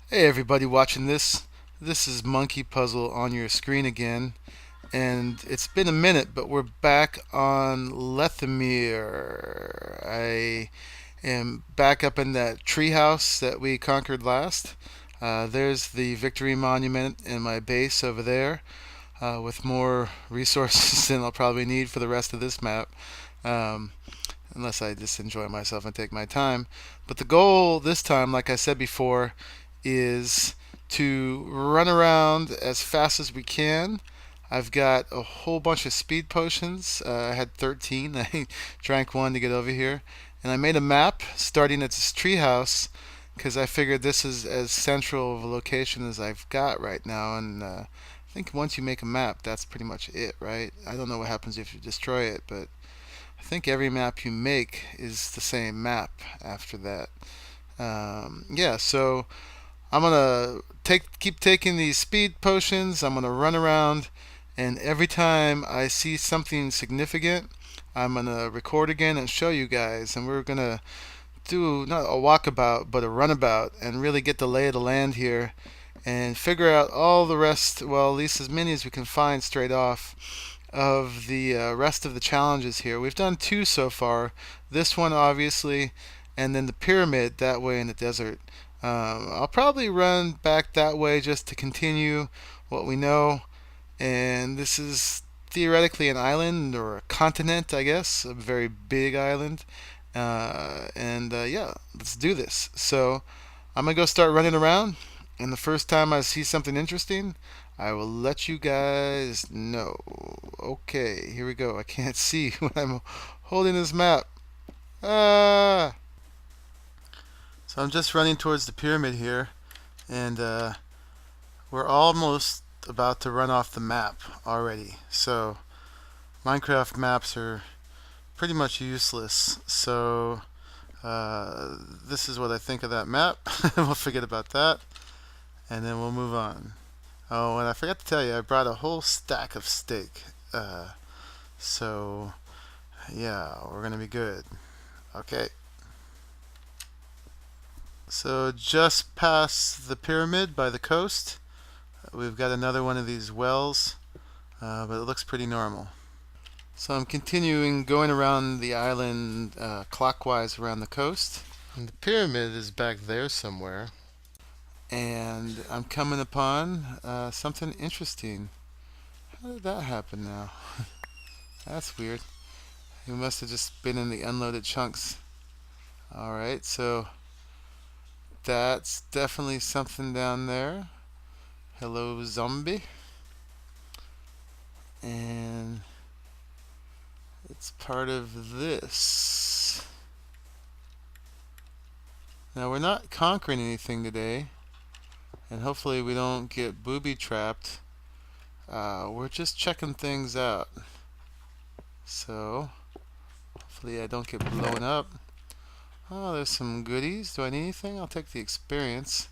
Hey everybody watching this. This is Monkeypuzzle on your screen again. And it's been a minute, but we're back on Lethamyr. I am back up in that treehouse that we conquered last. There's the victory monument in my base over there, with more resources than I'll probably need for the rest of this map. Um, Unless I just enjoy myself and take my time. But the goal this time, like I said before, is to run around as fast as we can. I've got a whole bunch of speed potions. I had 13. I drank one to get over here. And I made a map starting at this treehouse because I figured this is as central of a location as I've got right now. And I think once you make a map, that's pretty much it, right? I don't know what happens if you destroy it, but I think every map you make is the same map after that. Yeah, so I'm gonna keep taking these speed potions. I'm gonna run around, and every time I see something significant, I'm gonna record again and show you guys. And we're gonna do not a walkabout, but a runabout, and really get the lay of the land here, and figure out all the rest. Well, at least as many as we can find straight off of the rest of the challenges here. We've done two so far. This one, obviously, and then the pyramid that way in the desert. I'll probably run back that way just to continue what we know. And this is theoretically an island or a continent, I guess, a very big island. Yeah, let's do this. So I'm gonna go start running around, and the first time I see something interesting, I will let you guys know. Okay, here we go. I can't see when I'm holding this map. Ah! So I'm just running towards the pyramid here, and we're almost about to run off the map already. So Minecraft maps are pretty much useless. So this is what I think of that map. We'll forget about that, and then we'll move on. Oh, and I forgot to tell you, I brought a whole stack of steak. So yeah, we're gonna be good. Okay. So just past the pyramid by the coast, we've got another one of these wells, but it looks pretty normal. So I'm continuing going around the island clockwise around the coast. And the pyramid is back there somewhere. And I'm coming upon something interesting. How did that happen now? That's weird. We must have just been in the unloaded chunks. Alright, so that's definitely something down there. Hello, zombie. And it's part of this. Now, we're not conquering anything today, and hopefully we don't get booby trapped. We're just checking things out. So, hopefully I don't get blown up. Oh, there's some goodies. Do I need anything? I'll take the experience.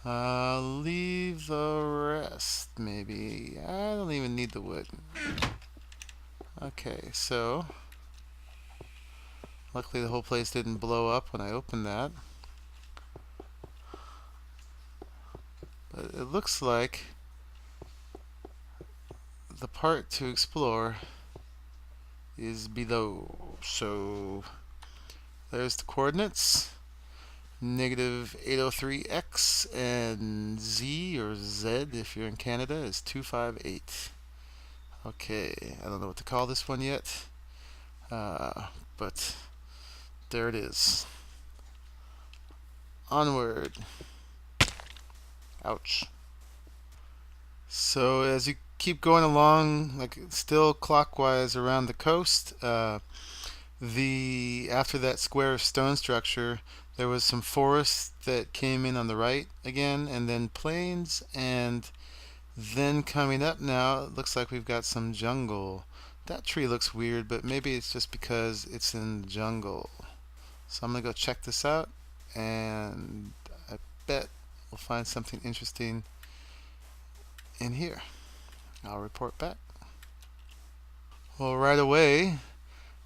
Leave the rest, maybe. I don't even need the wood. Okay, so luckily the whole place didn't blow up when I opened that. But it looks like the part to explore is below. So there's the coordinates. Negative 803x, and Z or Z if you're in Canada is 258. Okay, I don't know what to call this one yet, but there it is. Onward. Ouch. So as you keep going along, like still clockwise around the coast, after that square stone structure, there was some forest that came in on the right again, and then plains, and then coming up now, it looks like we've got some jungle. That tree looks weird, but maybe it's just because it's in the jungle. So I'm gonna go check this out, and I bet we'll find something interesting in here. I'll report back. Well, right away,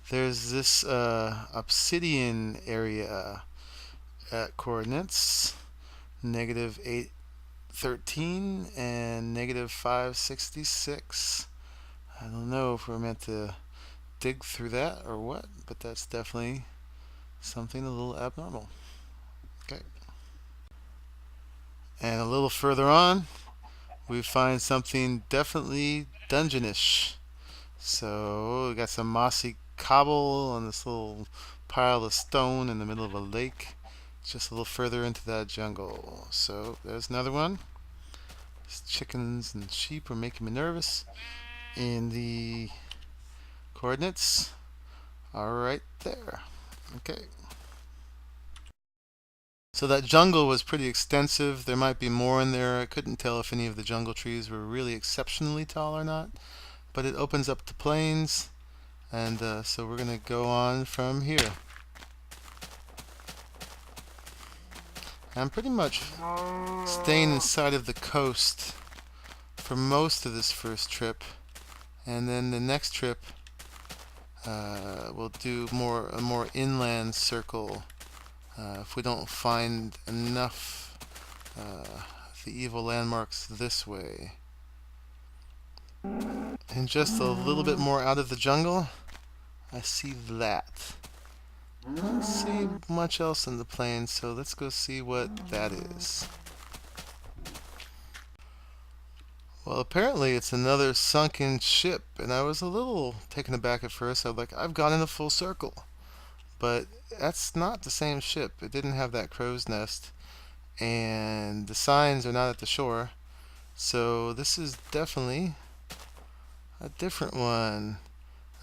there's this obsidian area at coordinates negative 813, and negative 566. I don't know if we're meant to dig through that or what, but that's definitely something a little abnormal. Okay. And a little further on, we find something definitely dungeonish. So we got some mossy cobble on this little pile of stone in the middle of a lake. It's just a little further into that jungle. So there's another one. These chickens and sheep are making me nervous. And the coordinates are right there. Okay. So that jungle was pretty extensive. There might be more in there. I couldn't tell if any of the jungle trees were really exceptionally tall or not. But it opens up to plains. And so we're going to go on from here. I'm pretty much staying inside of the coast for most of this first trip. And then the next trip we'll do a more inland circle if we don't find enough the evil landmarks this way. And just a little bit more out of the jungle, I see that. I don't see much else in the plains, so let's go see what that is. Well, apparently it's another sunken ship, and I was a little taken aback at first. I was like, I've gone in a full circle. But that's not the same ship. It didn't have that crow's nest, and the signs are not at the shore. So this is definitely a different one.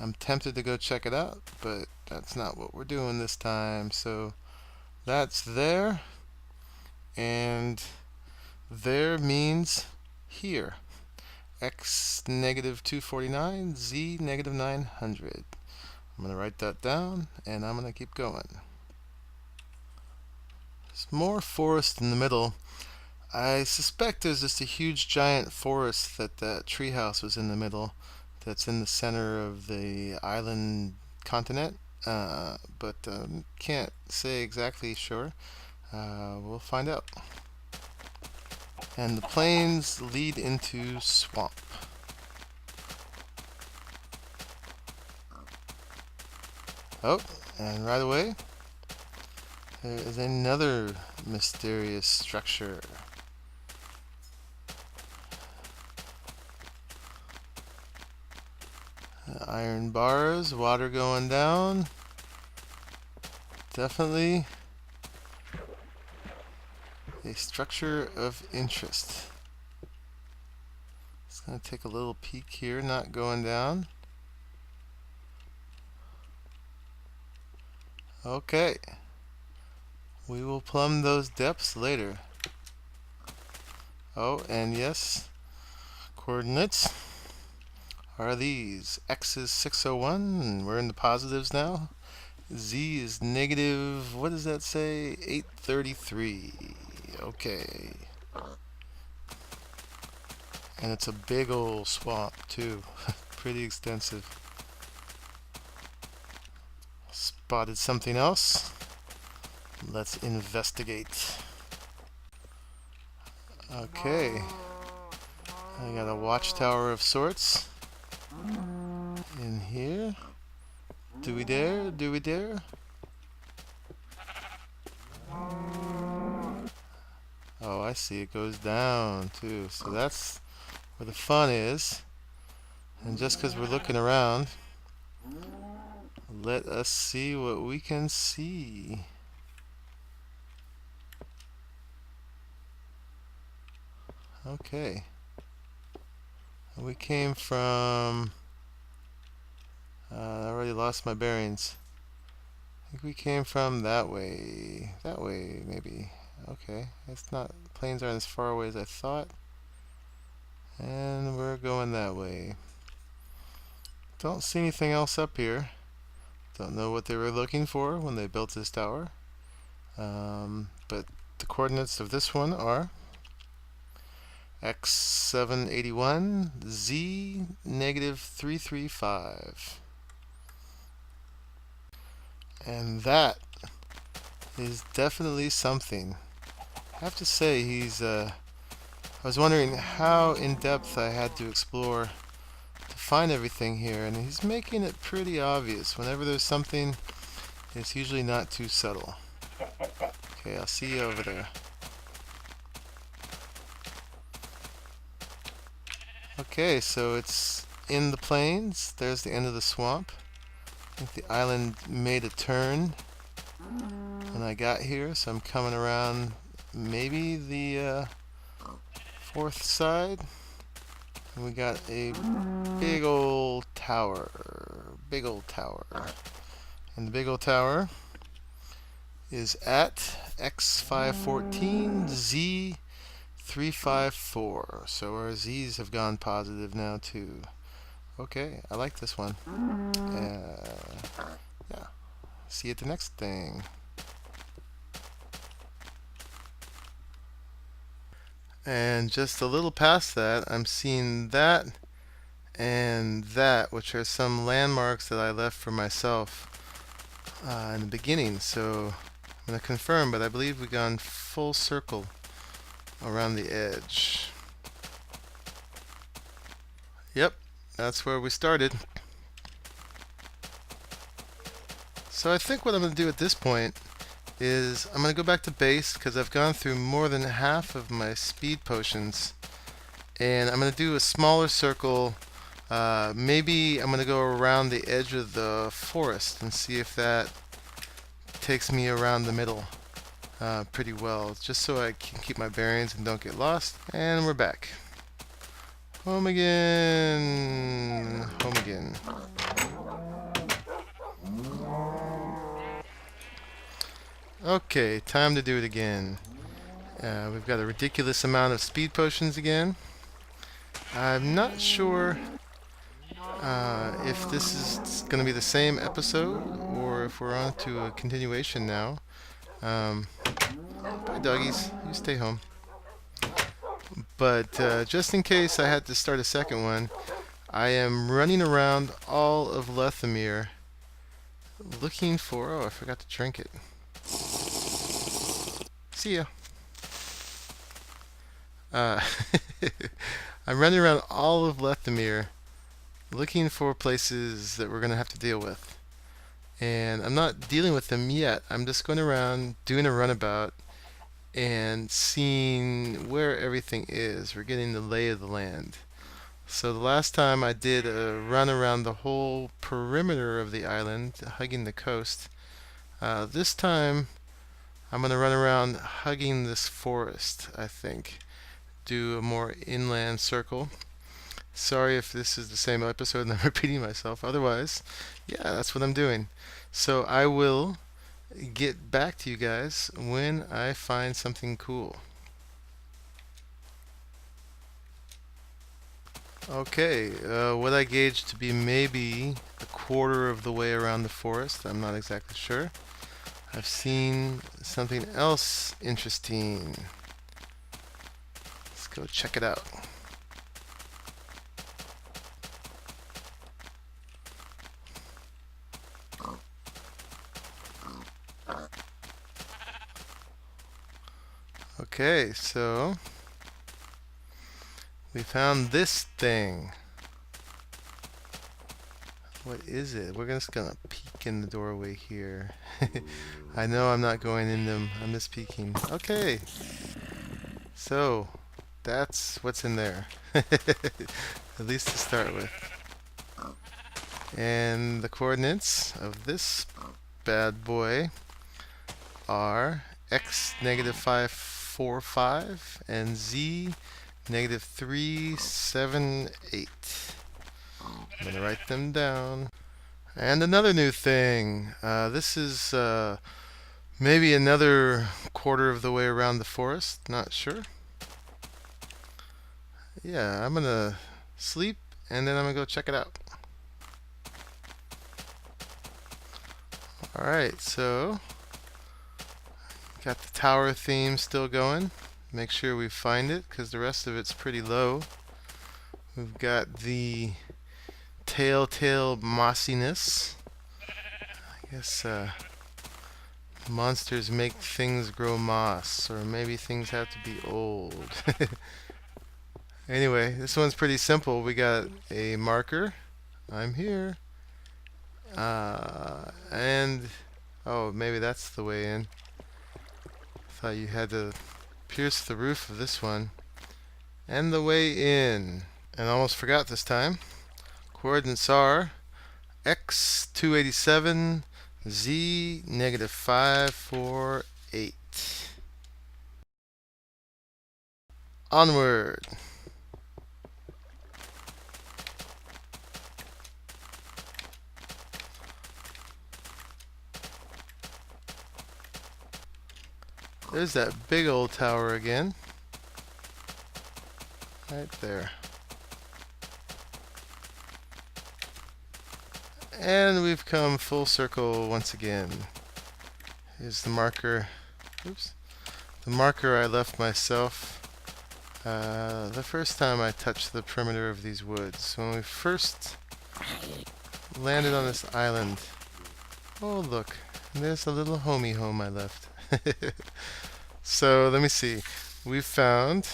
I'm tempted to go check it out, but that's not what we're doing this time. So that's there, and there means here. X negative 249, Z negative 900. I'm going to write that down, and I'm going to keep going. There's more forest in the middle. I suspect there's just a huge giant forest that treehouse was in the middle, that's in the center of the island continent, but can't say exactly sure. We'll find out. And the plains lead into swamp. Oh, and right away, there is another mysterious structure. Iron bars, water going down. Definitely a structure of interest. Just going to take a little peek here, not going down. Okay. We will plumb those depths later. Oh, and yes, coordinates are these. X is 601, and we're in the positives now. Z is negative, what does that say? 833. Okay. And it's a big old swamp, too. Pretty extensive. Spotted something else. Let's investigate. Okay. I got a watchtower of sorts in here. Do we dare? Do we dare? Oh, I see. It goes down, too. So that's where the fun is. And just because we're looking around, let us see what we can see. Okay. We came from... I already lost my bearings. I think we came from that way. That way, maybe. Okay. It's not... Planes aren't as far away as I thought. And we're going that way. Don't see anything else up here. Don't know what they were looking for when they built this tower. But the coordinates of this one are X781, Z negative 335. And that is definitely something. have to say I was wondering how in depth I had to explore to find everything here, and he's making it pretty obvious. Whenever there's something, it's usually not too subtle. Okay, I'll see you over there. Okay, so it's in the plains. There's the end of the swamp. I think the island made a turn when I got here, so I'm coming around maybe the fourth side. And we got a big old tower. Big old tower. And the big old tower is at X514 Z354. So our Z's have gone positive now too. Okay, I like this one. Yeah. See you at the next thing. And just a little past that, I'm seeing that and that, which are some landmarks that I left for myself in the beginning. So I'm going to confirm, but I believe we've gone full circle around the edge. Yep, that's where we started. So I think what I'm going to do at this point is I'm going to go back to base because I've gone through more than half of my speed potions, and I'm going to do a smaller circle. Maybe I'm going to go around the edge of the forest and see if that takes me around the middle pretty well, just so I can keep my bearings and don't get lost. And we're back. Home again. Home again. Okay, time to do it again. We've got a ridiculous amount of speed potions again. I'm not sure if this is going to be the same episode or if we're on to a continuation now. Bye, doggies. You stay home. But just in case I had to start a second one, I am running around all of Lethamyr looking for... Oh, I forgot to drink it. See ya. I'm running around all of Lethamyr looking for places that we're going to have to deal with. And I'm not dealing with them yet. I'm just going around doing a runabout and seeing where everything is. We're getting the lay of the land. So the last time I did a run around the whole perimeter of the island, hugging the coast. This time I'm going to run around hugging this forest, I think. Do a more inland circle. Sorry if this is the same episode and I'm repeating myself. Otherwise, yeah, that's what I'm doing. So I will get back to you guys when I find something cool. Okay, what I gauged to be maybe a quarter of the way around the forest. I'm not exactly sure. I've seen something else interesting. Let's go check it out. Okay, so we found this thing. What is it? We're just gonna peek in the doorway here. I know I'm not going in them. I'm just peeking. Okay. So that's what's in there. At least to start with. And the coordinates of this bad boy are x -545 and z -378. I'm going to write them down. And another new thing. This is maybe another quarter of the way around the forest. Not sure. Yeah, I'm going to sleep and then I'm going to go check it out. Alright, so got the tower theme still going. Make sure we find it because the rest of it's pretty low. We've got the telltale mossiness. I guess monsters make things grow moss, or maybe things have to be old. Anyway, this one's pretty simple. We got a marker. I'm here. And oh, maybe that's the way in. Thought you had to pierce the roof of this one. And the way in. And almost forgot this time. Coordinates are x 287, z negative 548. Onward. There's that big old tower again. Right there. And we've come full circle once again. Here's the marker. Oops. The marker I left myself the first time I touched the perimeter of these woods. When we first landed on this island. Oh, look. There's a little homey home I left. So, let me see. We've found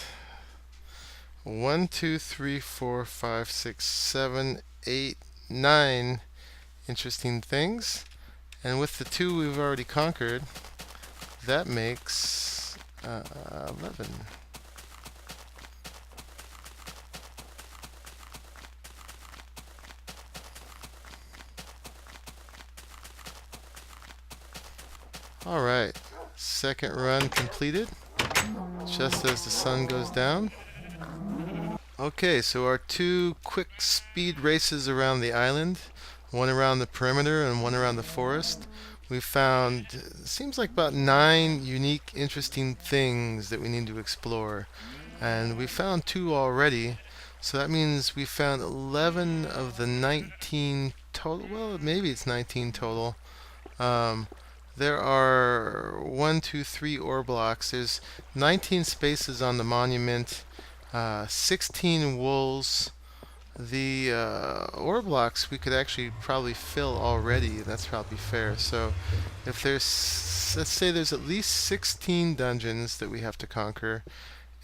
1, 2, 3, 4, 5, 6, 7, 8, 9 interesting things. And with the 2 we've already conquered, that makes 11. Alright, second run completed, just as the sun goes down. Okay, so our 2 quick speed races around the island, one around the perimeter and one around the forest. We found, seems like about 9 unique, interesting things that we need to explore. And we found 2 already, so that means we found 11 of the 19 total. Well, maybe it's 19 total. There are 1, 2, 3 ore blocks. There's 19 spaces on the monument, 16 wools. The ore blocks we could actually probably fill already. That's probably fair. So if there's, let's say there's at least 16 dungeons that we have to conquer,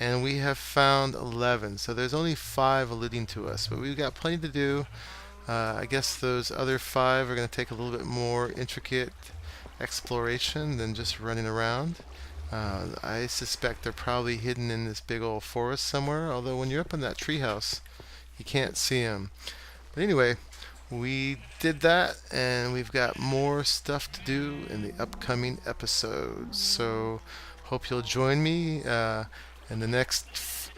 and we have found 11. So there's only 5 eluding to us, but we've got plenty to do. I guess those other 5 are going to take a little bit more intricate exploration than just running around. I suspect they're probably hidden in this big old forest somewhere, although when you're up in that treehouse, you can't see them. But anyway, we did that, and we've got more stuff to do in the upcoming episodes. So, hope you'll join me in the next,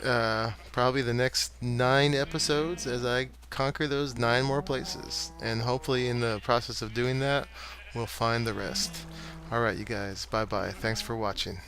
probably the next 9 episodes as I conquer those 9 more places. And hopefully, in the process of doing that, we'll find the rest. Alright, you guys. Bye bye. Thanks for watching.